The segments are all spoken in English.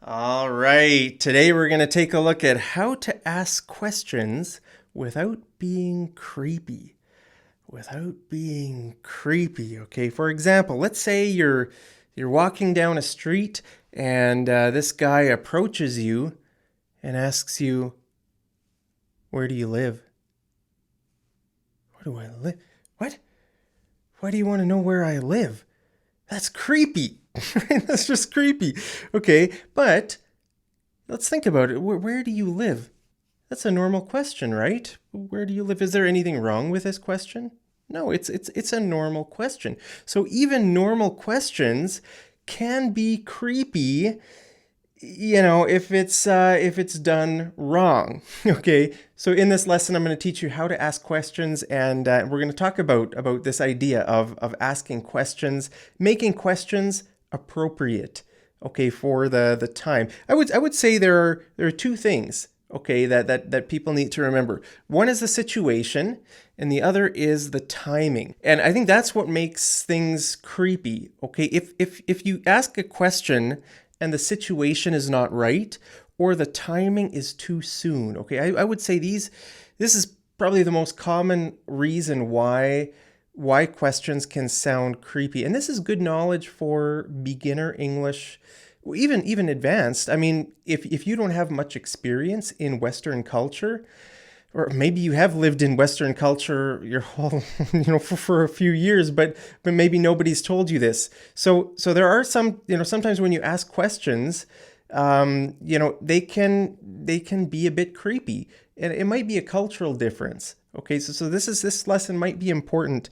All right, today we're going to take a look at how to ask questions without being creepy. Without being creepy, okay? For example, let's say you're walking down a street and this guy approaches you and asks you, "Where do you live?" "Where do I live? What? Why do you want to know where I live?" That's creepy. That's just creepy. Okay, but let's think about it. Where do you live? That's a normal question, right? Where do you live? Is there anything wrong with this question? No, it's a normal question. So even normal questions can be creepy, if it's done wrong. Okay. So in this lesson, I'm going to teach you how to ask questions, and we're going to talk about this idea of asking questions, making questions appropriate. Okay, for the time. I would say there are two things. Okay, that people need to remember. One is the situation, and the other is the timing. And I think that's what makes things creepy. Okay, if you ask a question and the situation is not right, or the timing is too soon. Okay, I would say this is probably the most common reason why questions can sound creepy. And this is good knowledge for beginner English, even advanced. I mean, if you don't have much experience in Western culture, or maybe you have lived in Western culture your whole, for a few years, but maybe nobody's told you this. So there are some, sometimes when you ask questions, they can be a bit creepy, and it might be a cultural difference. Okay, so this lesson might be important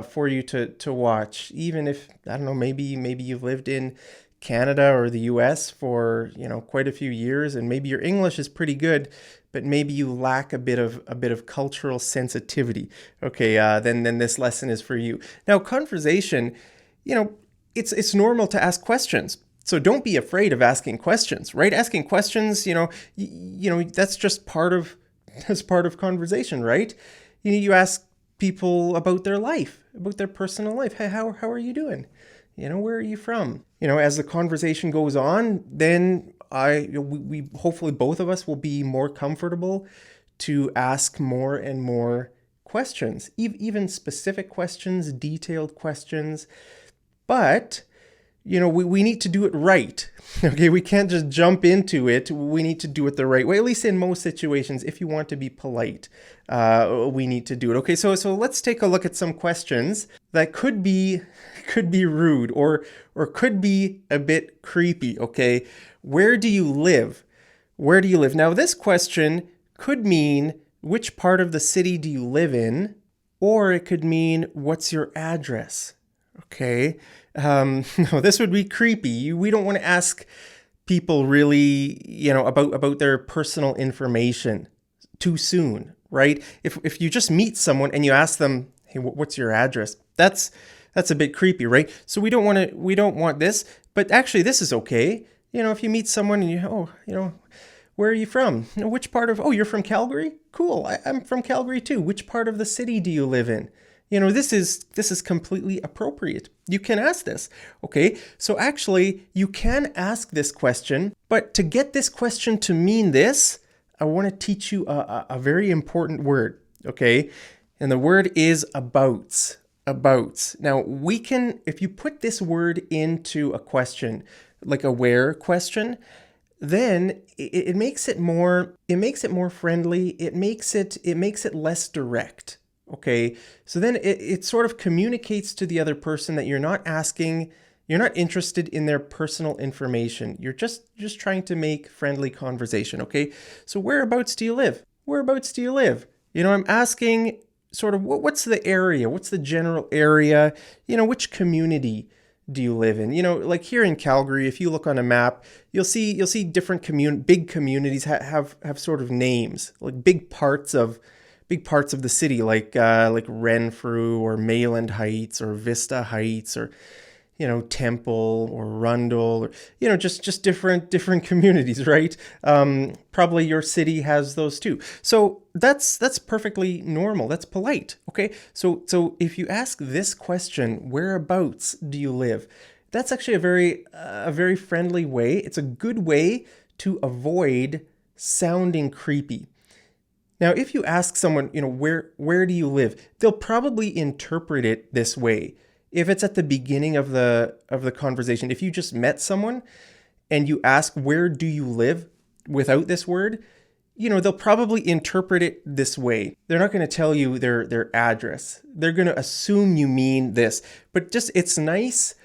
for you to watch, even if I don't know, maybe you've lived in Canada or the US for quite a few years, and maybe your English is pretty good, but maybe you lack a bit of cultural sensitivity. Okay, then this lesson is for you. Now, conversation, you know, it's normal to ask questions. So don't be afraid of asking questions, right? Asking questions, that's just part of conversation, right? You ask people about their life, about their personal life. Hey, how are you doing? Where are you from? As the conversation goes on, then we hopefully both of us will be more comfortable to ask more and more questions, even specific questions, detailed questions. But we need to do it right. Okay, we can't just jump into it. We need to do it the right way, at least in most situations. If you want to be polite, we need to do it. Okay, so let's take a look at some questions that could be rude or could be a bit creepy. Okay, where do you live? Where do you live? Now, this question could mean which part of the city do you live in, or it could mean what's your address. Okay. No, this would be creepy. We don't want to ask people really, about their personal information too soon, right? If you just meet someone and you ask them, "Hey, what's your address?" That's a bit creepy, right? So we don't want this, but actually this is okay. If you meet someone and where are you from? Which part of, oh, you're from Calgary? Cool. I'm from Calgary too. Which part of the city do you live in? This is completely appropriate. You can ask this. Okay, so actually you can ask this question, but to get this question to mean this, I want to teach you a very important word. Okay, and the word is abouts. Abouts. Now we can, if you put this word into a question, like a where question, then it makes it more friendly. It makes it less direct. Okay, so then it sort of communicates to the other person that you're not interested in their personal information. You're just trying to make friendly conversation. Okay, so whereabouts do you live? Whereabouts do you live? I'm asking sort of what's the area? What's the general area? Which community do you live in? Like here in Calgary, if you look on a map, you'll see different big communities have sort of names, like big parts of the city, like Renfrew or Mayland Heights or Vista Heights or Temple or Rundle, or just different communities, right? Probably your city has those too. So that's perfectly normal. That's polite. Okay. So if you ask this question, whereabouts do you live? That's actually a very friendly way. It's a good way to avoid sounding creepy. Now, if you ask someone, where do you live? They'll probably interpret it this way. If it's at the beginning of the conversation, if you just met someone and you ask, where do you live, without this word, they'll probably interpret it this way. They're not going to tell you their address. They're going to assume you mean this. But it's nice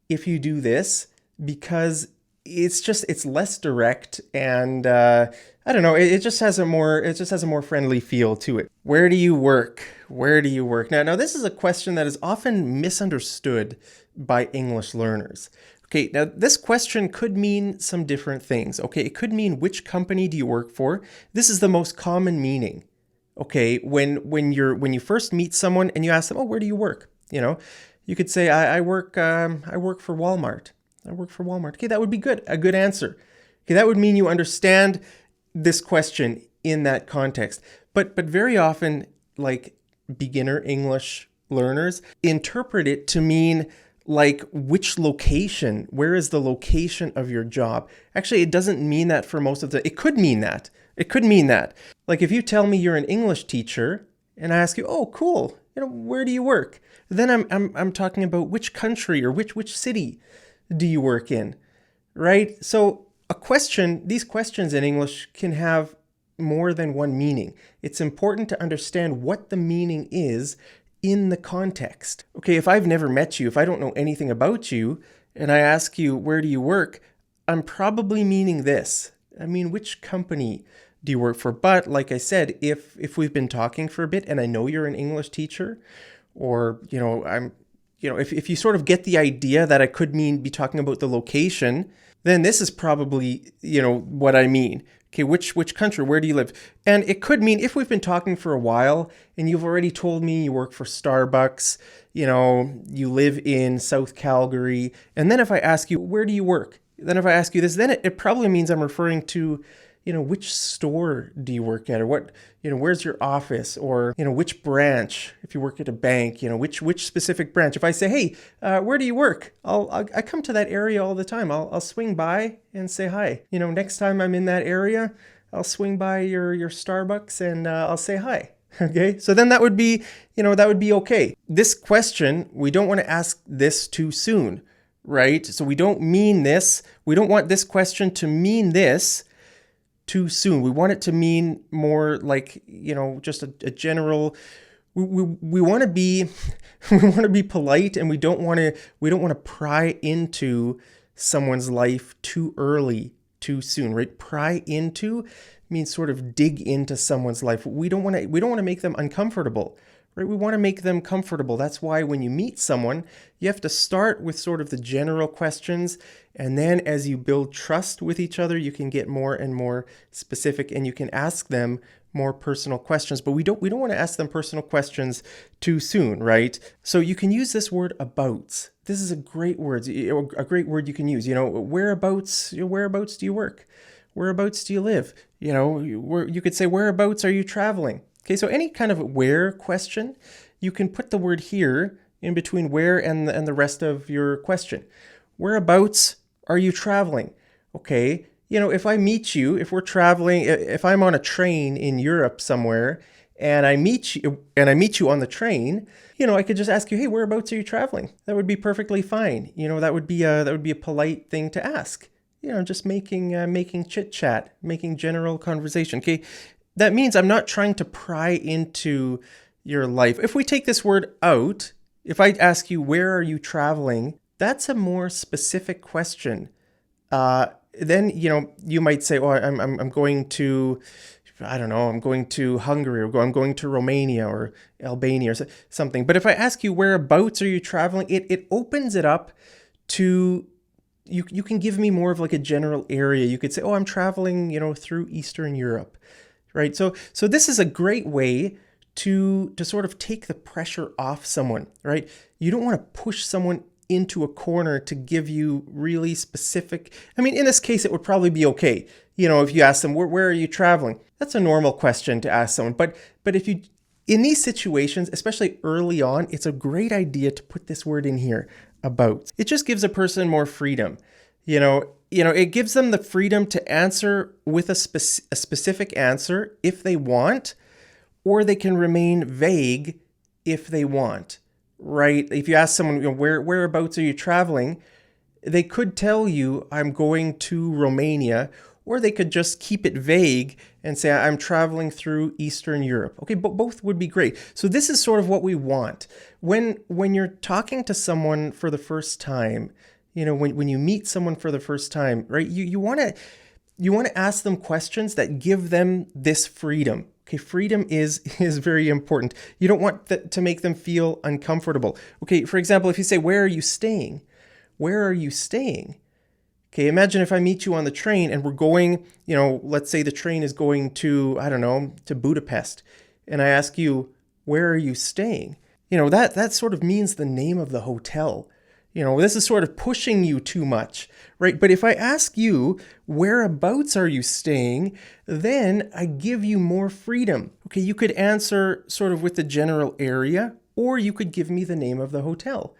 if you do this, because it's less direct, and I don't know, it just has a more friendly feel to it. Where do you work? Where do you work? Now this is a question that is often misunderstood by English learners. Okay, now this question could mean some different things. Okay, it could mean, which company do you work for? This is the most common meaning. Okay, when you first meet someone and you ask them, oh, where do you work? You could say, I work for Walmart. I work for Walmart. Okay, that would be good. A good answer. Okay, that would mean you understand this question in that context. But very often, like, beginner English learners interpret it to mean, like, which location, where is the location of your job? Actually, it doesn't mean that for most of it could mean that. It could mean that. Like, if you tell me you're an English teacher and I ask you, oh, cool, where do you work? Then I'm talking about which country or which city do you work in, right? So these questions in English can have more than one meaning. It's important to understand what the meaning is in the context. Okay, if I've never met you, if I don't know anything about you, and I ask you, where do you work? I'm probably meaning this. I mean, which company do you work for? But like I said, if we've been talking for a bit and I know you're an English teacher, or, if you sort of get the idea that I could be talking about the location, then this is probably, what I mean. Okay, which country? Where do you live? And it could mean, if we've been talking for a while and you've already told me you work for Starbucks, you live in South Calgary, and then if I ask you, where do you work? Then if I ask you this, then it probably means I'm referring to, which store do you work at, or what, where's your office, or, which branch, if you work at a bank, which specific branch. If I say, hey, where do you work? I come to that area all the time. I'll swing by and say hi. Next time I'm in that area, I'll swing by your Starbucks and I'll say hi. Okay, so then that would be okay. This question, we don't want to ask this too soon, right? So we don't mean this. We don't want this question to mean this too soon. We want it to mean more like, just a general. We want to be polite, and we don't want to pry into someone's life too early, too soon, right? Pry into means sort of dig into someone's life. We don't want to make them uncomfortable, right? We want to make them comfortable. That's why when you meet someone, you have to start with sort of the general questions, and then as you build trust with each other, you can get more and more specific, and you can ask them more personal questions. But we don't want to ask them personal questions too soon, right? So you can use this word abouts. This is a great word you can use. Whereabouts do you work? Whereabouts do you live? You could say, whereabouts are you traveling? Okay, so any kind of where question, you can put the word here in between where and the rest of your question. Whereabouts are you traveling? Okay, if I meet you, if we're traveling, if I'm on a train in Europe somewhere and I meet you on the train, I could just ask you, hey, whereabouts are you traveling? That would be perfectly fine. That would be a polite thing to ask. Just making chit chat, making general conversation. Okay, that means I'm not trying to pry into your life. If we take this word out, if I ask you, where are you traveling? That's a more specific question. Then, you might say, oh, I'm going to, I don't know, I'm going to Hungary, or I'm going to Romania or Albania or something. But if I ask you, whereabouts are you traveling? It opens it up to, you can give me more of like a general area. You could say, oh, I'm traveling, through Eastern Europe, right? So this is a great way to sort of take the pressure off someone, right? You don't want to push someone into a corner to give you really specific. I mean, in this case, it would probably be okay. If you ask them, where are you traveling? That's a normal question to ask someone. But if in these situations, especially early on, it's a great idea to put this word in here, whereabouts. It just gives a person more freedom. It gives them the freedom to answer with a specific answer if they want, or they can remain vague if they want, right? If you ask someone, whereabouts are you traveling? They could tell you, I'm going to Romania, or they could just keep it vague and say, I'm traveling through Eastern Europe. Okay, but both would be great. So this is sort of what we want. When you're talking to someone for the first time, when you meet someone for the first time, right, you want to ask them questions that give them this freedom. Okay, freedom is very important. You don't want to make them feel uncomfortable. Okay, for example, if you say, where are you staying? Where are you staying? Okay, imagine if I meet you on the train and we're going, let's say the train is going to, I don't know, to Budapest. And I ask you, where are you staying? That sort of means the name of the hotel. This is sort of pushing you too much, right? But if I ask you, whereabouts are you staying? Then I give you more freedom. Okay, you could answer sort of with the general area, or you could give me the name of the hotel.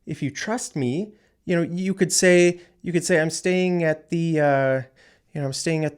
If you trust me, you could say I'm staying at the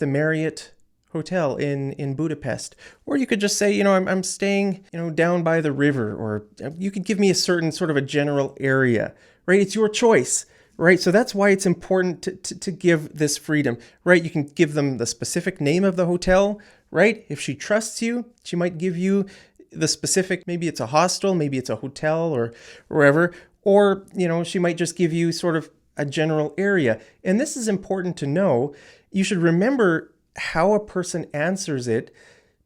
Marriott Hotel in Budapest, or you could just say I'm staying down by the river, or you could give me a certain sort of a general area, right? It's your choice, right? So that's why it's important to give this freedom, right? You can give them the specific name of the hotel, right? If she trusts you, she might give you the specific, maybe it's a hostel, maybe it's a hotel or wherever. Or, she might just give you sort of a general area. And this is important to know. You should remember how a person answers it,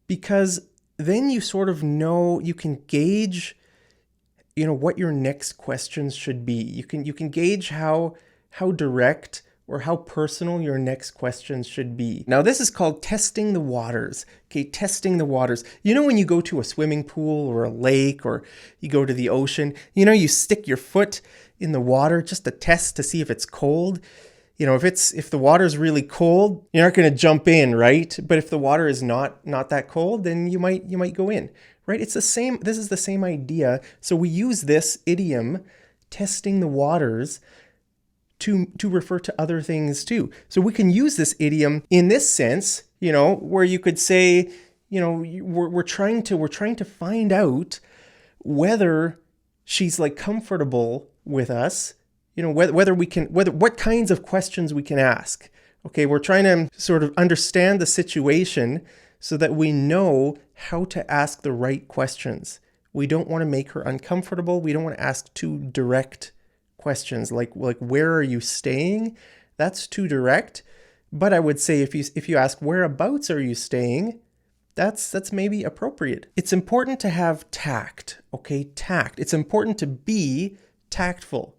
because then you sort of know, you can gauge, what your next questions should be. You can gauge how direct or how personal your next questions should be. Now, this is called testing the waters. Okay, testing the waters. When you go to a swimming pool or a lake, or you go to the ocean, you stick your foot in the water just to test to see if it's cold. If the water is really cold, you're not going to jump in, right? But if the water is not that cold, then you might go in, right? It's the same. This is the same idea. So we use this idiom, testing the waters, to refer to other things too. So we can use this idiom in this sense, where you could say, we're trying to find out whether she's like comfortable with us, what kinds of questions we can ask. Okay, we're trying to sort of understand the situation so that we know how to ask the right questions. We don't want to make her uncomfortable. We don't want to ask too direct questions like where are you staying? That's too direct. But I would say if you ask whereabouts are you staying, that's maybe appropriate. It's important to have tact, okay? Tact. It's important to be tactful.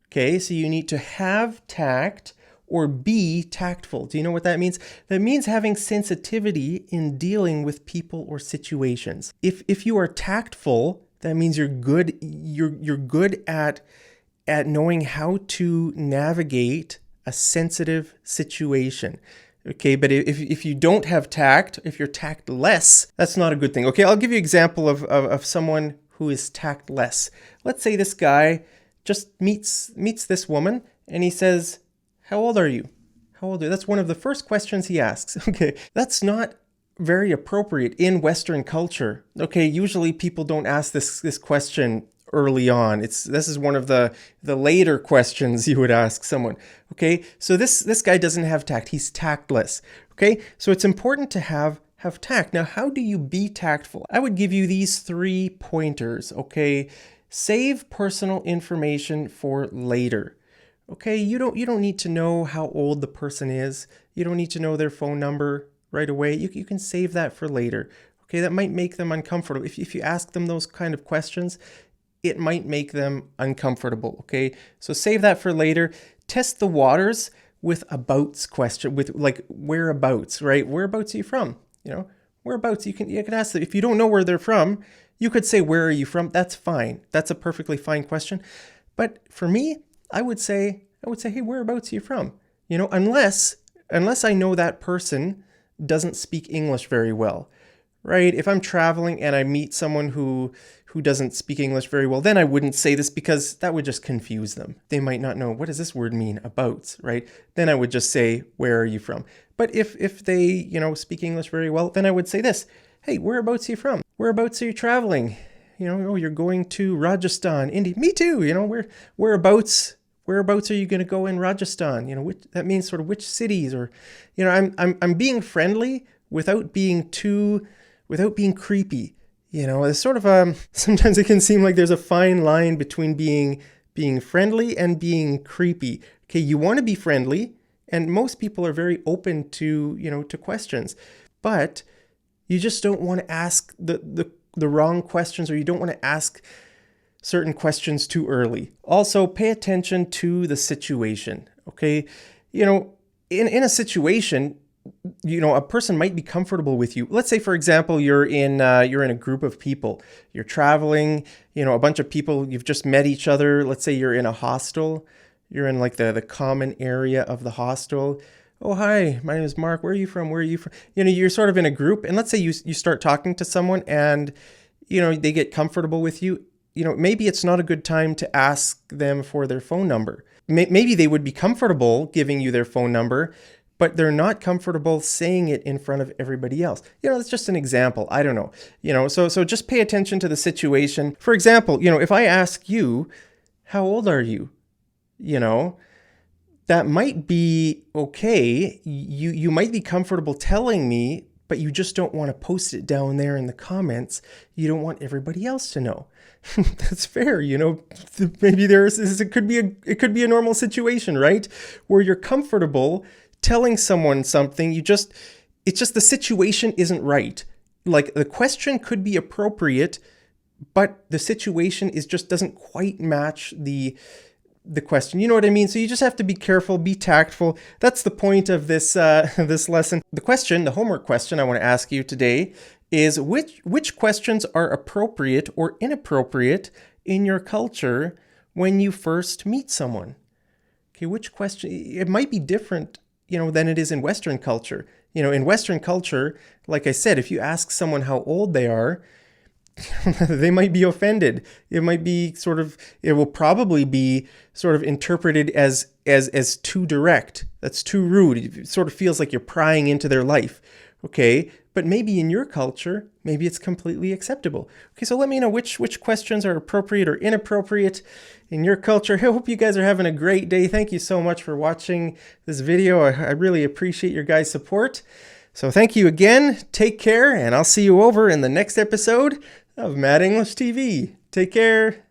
Okay, so you need to have tact or be tactful. Do you know what that means? That means having sensitivity in dealing with people or situations. If you are tactful, that means you're good at knowing how to navigate a sensitive situation. Okay, but if you don't have tact, if you're tactless, that's not a good thing. Okay, I'll give you an example of someone who is tactless. Let's say this guy just meets this woman and he says, how old are you? How old are you? That's one of the first questions he asks. Okay, that's not very appropriate in Western culture. Okay, usually people don't ask this question early on. This is one of the later questions you would ask someone. Okay, so this guy doesn't have tact. He's tactless. Okay, so it's important to have tact. Now, how do you be tactful? I would give you these 3 pointers. Okay, save personal information for later. Okay, you don't need to know how old the person is. You don't need to know their phone number right away. You can save that for later. Okay, that might make them uncomfortable. If you ask them those kind of questions, it might make them uncomfortable. Okay, so save that for later. Test the waters with abouts question, with like whereabouts, right? Whereabouts are you from? Whereabouts. You can ask them. If you don't know where they're from, you could say, where are you from? That's fine. That's a perfectly fine question. But for me, I would say, hey, whereabouts are you from? Unless I know that person doesn't speak English very well, right? If I'm traveling and I meet someone who who doesn't speak English very well, then I wouldn't say this because that would just confuse them. They might not know, what does this word mean, about, right? Then I would just say, where are you from? But if they, speak English very well, then I would say this, hey, whereabouts are you from? Whereabouts are you traveling? Oh, you're going to Rajasthan, India. Me too, whereabouts are you going to go in Rajasthan? That means sort of which cities, or, I'm being friendly without being creepy. It's sort of sometimes it can seem like there's a fine line between being friendly and being creepy. Okay, you want to be friendly, and most people are very open to, to questions, but you just don't want to ask the wrong questions, or you don't want to ask certain questions too early. Also, pay attention to the situation, okay? In a situation, a person might be comfortable with you. Let's say, for example, you're in a group of people. You're traveling, a bunch of people, you've just met each other. Let's say you're in a hostel. You're in like the common area of the hostel. Oh, hi, my name is Mark. Where are you from? You're sort of in a group, and let's say you start talking to someone and, they get comfortable with you. Maybe it's not a good time to ask them for their phone number. Maybe they would be comfortable giving you their phone number, but they're not comfortable saying it in front of everybody else. It's just an example. I don't know. So just pay attention to the situation. For example, if I ask you, how old are you? That might be okay. You might be comfortable telling me, but you just don't want to post it down there in the comments. You don't want everybody else to know. That's fair. Maybe it could be a normal situation, right? Where you're comfortable telling someone something. It's just the situation isn't right. Like, the question could be appropriate, but the situation doesn't quite match the question. You know what I mean? So you just have to be careful, be tactful. That's the point of this this lesson. The homework question I want to ask you today is which questions are appropriate or inappropriate in your culture when you first meet someone? Okay, which question? It might be different, than it is in Western culture. In Western culture, like I said, if you ask someone how old they are, they might be offended. It will probably be sort of interpreted as too direct. That's too rude. It sort of feels like you're prying into their life. Okay, but maybe in your culture, maybe it's completely acceptable. Okay, so let me know which questions are appropriate or inappropriate in your culture. I hope you guys are having a great day. Thank you so much for watching this video. I really appreciate your guys' support. So thank you again. Take care, and I'll see you over in the next episode of Mad English TV. Take care.